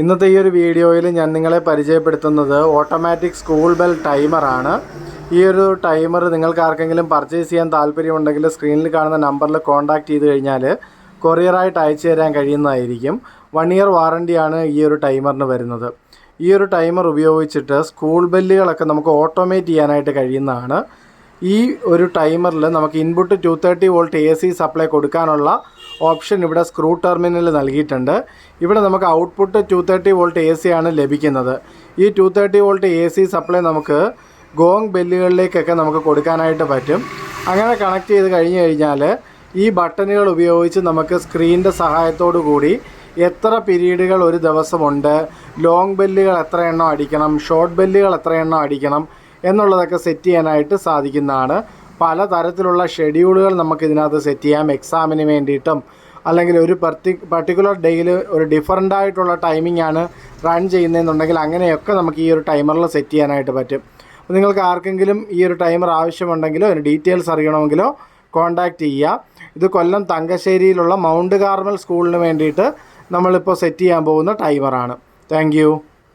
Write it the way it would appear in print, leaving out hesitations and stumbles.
ഇന്നത്തെ ഈ ഒരു വീഡിയോയിൽ ഞാൻ നിങ്ങളെ പരിചയപ്പെടുത്തുന്നത് ഓട്ടോമാറ്റിക് സ്കൂൾ ബെൽ ടൈമറാണ്. ഈ ഒരു ടൈമർ നിങ്ങൾക്ക് ആർക്കെങ്കിലും പർച്ചേസ് ചെയ്യാൻ താല്പര്യമുണ്ടെങ്കിൽ സ്ക്രീനിൽ കാണുന്ന നമ്പറിൽ കോൺടാക്റ്റ് ചെയ്ത് കഴിഞ്ഞാൽ കൊറിയറായിട്ട് അയച്ചു തരാൻ കഴിയുന്നതായിരിക്കും. 1 ഇയർ വാറണ്ടിയാണ് ഈ ഒരു ടൈമറിന് വരുന്നത്. ഈ ഒരു ടൈമർ ഉപയോഗിച്ചിട്ട് സ്കൂൾ ബെല്ലുകളൊക്കെ നമുക്ക് ഓട്ടോമേറ്റ് ചെയ്യാനായിട്ട് കഴിയുന്നതാണ്. ഈ ഒരു ടൈമറിൽ നമുക്ക് ഇൻപുട്ട് 230 വോൾട്ട് AC സപ്ലൈ കൊടുക്കാനുള്ള ഓപ്ഷൻ ഇവിടെ സ്ക്രൂ ടെർമിനൽ നൽകിയിട്ടുണ്ട്. ഇവിടെ നമുക്ക് ഔട്ട്പുട്ട് 230 വോൾട്ട് AC ആണ് ലഭിക്കുന്നത്. ഈ 230 വോൾട്ട് AC സപ്ലൈ നമുക്ക് ഗോങ് ബെല്ലുകളിലേക്കൊക്കെ നമുക്ക് കൊടുക്കാനായിട്ട് പറ്റും. അങ്ങനെ കണക്ട് ചെയ്ത് കഴിഞ്ഞ് കഴിഞ്ഞാൽ ഈ ബട്ടണുകൾ ഉപയോഗിച്ച് നമുക്ക് സ്ക്രീനിൻ്റെ സഹായത്തോടു കൂടി എത്ര പീരീഡുകൾ ഒരു ദിവസമുണ്ട്, ലോങ് ബെല്ലുകൾ എത്ര എണ്ണം അടിക്കണം, ഷോർട്ട് ബെല്ലുകൾ എത്ര എണ്ണം അടിക്കണം എന്നുള്ളതൊക്കെ സെറ്റ് ചെയ്യാനായിട്ട് സാധിക്കുന്നതാണ്. പല തരത്തിലുള്ള ഷെഡ്യൂളുകൾ നമുക്കിതിനകത്ത് സെറ്റ് ചെയ്യാം. എക്സാമിന് വേണ്ടിയിട്ടും അല്ലെങ്കിൽ ഒരു പർട്ടിക്കുലർ ഡേയിൽ ഒരു ഡിഫറൻ്റ് ആയിട്ടുള്ള ടൈമിംഗ് ആണ് റൺ ചെയ്യുന്നതെന്നുണ്ടെങ്കിൽ അങ്ങനെയൊക്കെ നമുക്ക് ഈ ഒരു ടൈമറിൽ സെറ്റ് ചെയ്യാനായിട്ട് പറ്റും. അപ്പോൾ നിങ്ങൾക്ക് ആർക്കെങ്കിലും ഈ ഒരു ടൈമർ ആവശ്യമുണ്ടെങ്കിലോ അതിന് ഡീറ്റെയിൽസ് അറിയണമെങ്കിലോ കോൺടാക്റ്റ് ചെയ്യുക. ഇത് കൊല്ലം തങ്കശ്ശേരിയിലുള്ള മൗണ്ട് കാർമൽ സ്കൂളിന് വേണ്ടിയിട്ട് നമ്മളിപ്പോൾ സെറ്റ് ചെയ്യാൻ പോകുന്ന ടൈമറാണ്. താങ്ക്